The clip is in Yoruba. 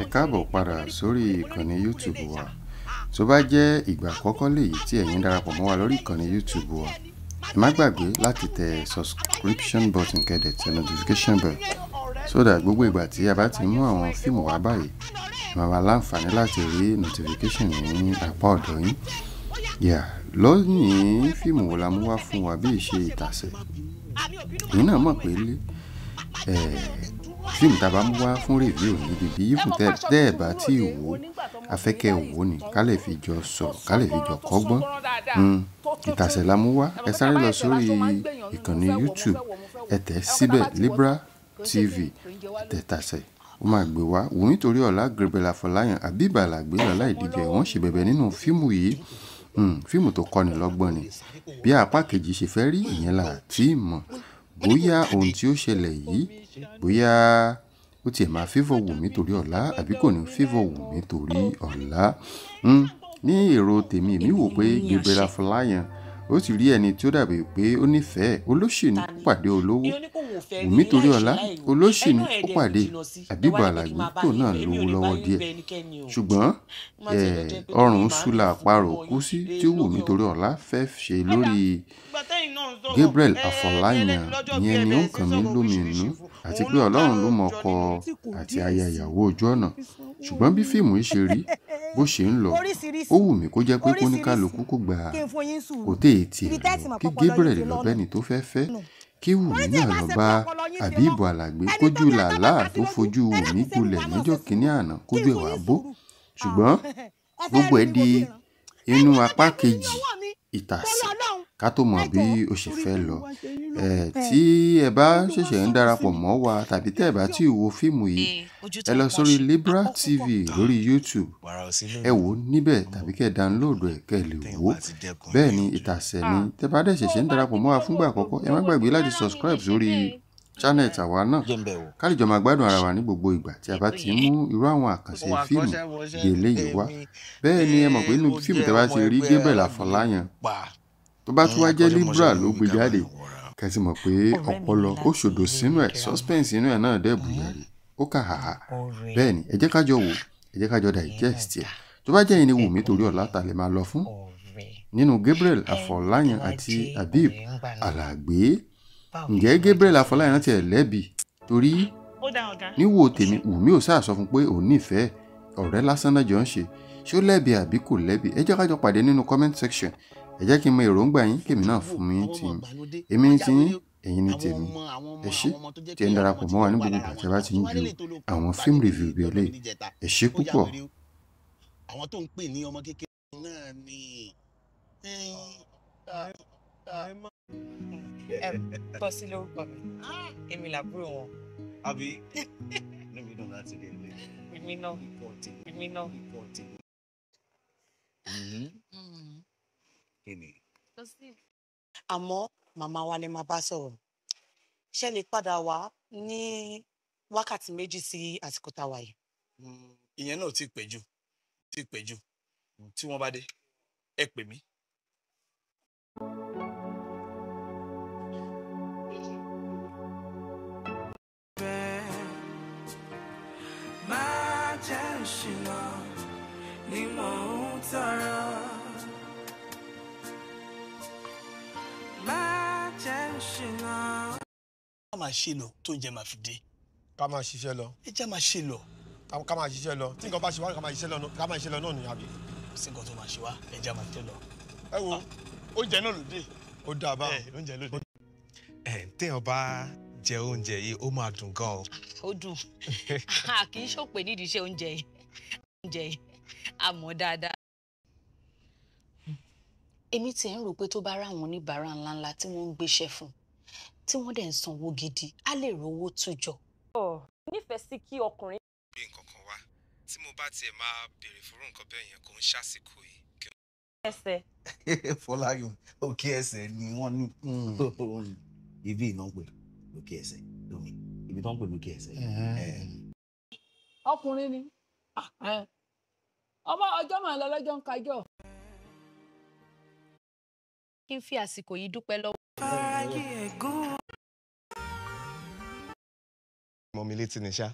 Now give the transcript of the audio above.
Ẹ káàbọ̀ padà sórí ìkànnì YouTube wa. Tó bá jẹ́ ìgbà àkọ́kọ́ lèyí tí ẹ̀yin darapọ̀ mọ́ wa lórí ìkànnì YouTube wa, ẹ má gbàgbé láti tẹ subscription button kẹ́dẹ̀ tẹ notification bell so that gbogbo ìgbà tí a bá ti mú àwọn fíìmù wá báyìí, ẹ máa wá láǹfààní láti rí notification ní apá ọ̀dọ̀ yín. Lónìí fíìmù wo la mú wá fún wa bí ìṣe ìtàsẹ̀. Ẹ̀yin náà mọ̀ pé fíìmù tá a bá mú wá fún review níbi bí ìfún tẹ́ ẹ̀ bá tí ì wò afẹ́kẹ́ wò ní ká lè fi jọ sọ̀rọ̀ ká lè fi jọ kọ́gbọ́n. Ìtàsẹ̀ la mú wá, ẹ sáré lọ sórí ìkànnì YouTube, ẹ tẹ̀ síbẹ̀ Libra TV, ẹ tẹ̀ Ìtàsẹ̀, ó máa gbé wá. Wùmí Toríọlá, Gabriel Afọláyan, Habib Alagbe, Ọlá Ìdíje, wọ́n ṣe bẹ̀bẹ̀ nínú fíìmù yìí. Fíìmù tó kọ́ni lọ́gbọ́n ni. Bí apá kejì ṣe fẹ́ rí ìyẹn là tí ì mọ̀. Bóyá ohun tí ó ṣẹlẹ̀ yìí, bóyá ó tiẹ̀ máa favour Wùmí Toríọlá àbí kò ní favour Wùmí Toríọlá. Ní èrò tèmi, èmi wò pé Gabriel Afọláyan ó ti rí ẹni tí ó dàbí pé ó nífẹ̀ẹ́ olóṣèlú ó pàdé olówó. Wùmí Toríọlá olóṣèlú ó pàdé Habib Alagbe tó náà lówó lọ́wọ́ díẹ̀. Ṣùgbọ́n ọrùn ṣúlà àparò kú sí tí Wùmí Toríọlá fẹ́ ṣe lórí Gabriel Afọláyan yẹn ni ó ń kàn mí lóminú àti pé Ọlọ́run ló mọ ọkọ àti aya ìyàwó ojú ọ̀nà. Ṣùgbọ́n bí fíìmù yìí ṣe rí bó ṣe ń lọ, ó wù mí kó jẹ́ pé kóníkálukú kò gba òté ètì rẹ̀ lọ kí Gabriel lọ bẹ́ni tó fẹ́ fẹ́, kí Wùmí náà lọ bá Habib Alagbe kójú làálàá tó fojú Wùmí gbolẹ̀ lọ́jọ́ kìíní àná kójú ẹ̀ wá bó. Ṣùgbọ́n gbogbo ẹ̀ di inú apá kejì Ìtàsẹ̀ ká tó mọ̀ bí ó ṣe fẹ́ lọ. Tí ẹ bá ṣẹ̀ṣẹ̀ ń darapọ̀ mọ́ wa tàbí tẹ́ ẹ bá tí ì wo fíìmù yìí, ẹ lọ sórí Libra TV lórí YouTube, ẹ wò ó níbẹ̀ tàbí kẹ́ ẹ download ẹ̀ kẹ́ ẹ lè wò ó. Bẹ́ẹ̀ ni Ìtàsẹ̀ ni. Tẹ́ bá dẹ̀ ṣẹ̀ṣẹ̀ ń darapọ̀ mọ́ wa fúngbà àkọ́kọ́, ẹ má gbàgbé láti subscribe sórí channel tàwa náà ká lè jọ máa gbádùn ara wa ní gbogbo ìgbà tí a bá ti mú irú àwọn àkànṣe fíìmù bí eléyìí wá. Bẹ́ẹ̀ ni ẹ mọ̀ pé inú fíìmù tẹ́ bá ti rí Gabriel Afọláyan tó bá tún wá jẹ́ Libra ló gbé jáde, kẹ́sì mọ̀ pé ọpọlọ ó ṣòdo sínú ẹ̀, suspense inú ẹ̀ náà dẹ̀ bùyàrí, ó kà hàhà. Bẹ́ẹ̀ ni ẹ jẹ́ ká jọ wò, ẹ jẹ́ ká jọ digest ẹ̀. Tó bá jẹ́ yín ni Wùmí Toríọlá ta lè máa lọ fún nínú Gabriel Afọláyan àti Habib Alagbe. Ǹjẹ́ Gabriel Afọláyan tiẹ̀ lẹ́bi? Torí níwò tèmi Wùmí ò sáà sọ fún pé òun nífẹ̀ẹ́, ọ̀rẹ́ lásán náà jọ ń ṣe. Ṣé ó lẹ́bi àbí kò lẹ́bi? Ẹ jẹ́ ká jọ pàdé nínú comment section. Ẹ jẹ́ kí n mọ èròǹgbà yín kèmí náà fún mi tí èmi ní ti yín, ẹ̀yin ní tèmi. Ẹ ṣé tí ẹ ń darapọ̀ mọ́ wa ní gbogbo ìgbà tí a bá ti ń ju àwọn fíìmù review bí eléyìí. Ẹ ṣé púpọ̀. Àwọn tó ń pè ní ọmọ kékeré náà ni bọ́ sí lórúkọ mi, èmi làbúrò wọn. àbí níbi náà láti lè lè Èmi náà. Àmọ́ màmá wa lè máa bá sọ̀rọ̀. Ṣé lè padà wá ní wákàtí méjì sí àsìkò tá a wà yìí? ìyẹn náà ti pẹ́ jù tí wọ́n bá dé ẹ pè mí. ká máa ṣe lọ tó ń jẹ máa fi dé. Ká máa ṣiṣẹ́ lọ. ẹ jẹ́ máa ṣe lọ. Ká máa ṣiṣẹ́ lọ. Tí nǹkan bá ṣe wá ká máa ṣiṣẹ́ lọ náà ni àbí. kò sí nǹkan tó máa ṣe wá ẹ jẹ́ máa ṣe lọ. Ẹ wo oúnjẹ náà ló dé. ó dáa bá. oúnjẹ ló dé. Téèyàn bá jẹ oúnjẹ yìí ó máa dùn gan o. Ó dùn. Kì í ṣòpè nídìí iṣẹ́ oúnjẹ yìí àmọ́ dáadáa. Èmi ti ń rò pé tó bá rá àwọn oníbàárà ńláńlá tí wọ́n ń gbéṣẹ́ fún tí wọ́n dẹ̀ ń sanwó gidi á lè rówó tújọ. Nífẹ̀ẹ́ sí kí ọkùnrin. Bí nǹkan kan wá tí mo bá tiẹ̀ máa béèrè fún nǹkan bẹ́ẹ̀ yẹn kò ń ṣàsìkò yìí. Ẹsẹ̀. Fọláyàn òkè ẹsẹ̀ ni wọ́n ní ibi iná pè lókè ẹsẹ̀ lómi ibi tó ń pè lókè ẹsẹ̀. Ọkùnrin ni ọmọ ọjọ́ máa ń lọ lọ́jọ́ ń kájọ́. Kí n fi àsìkò yìí dúpẹ́ lọ́wọ́. Mọ mi létí ni ṣá.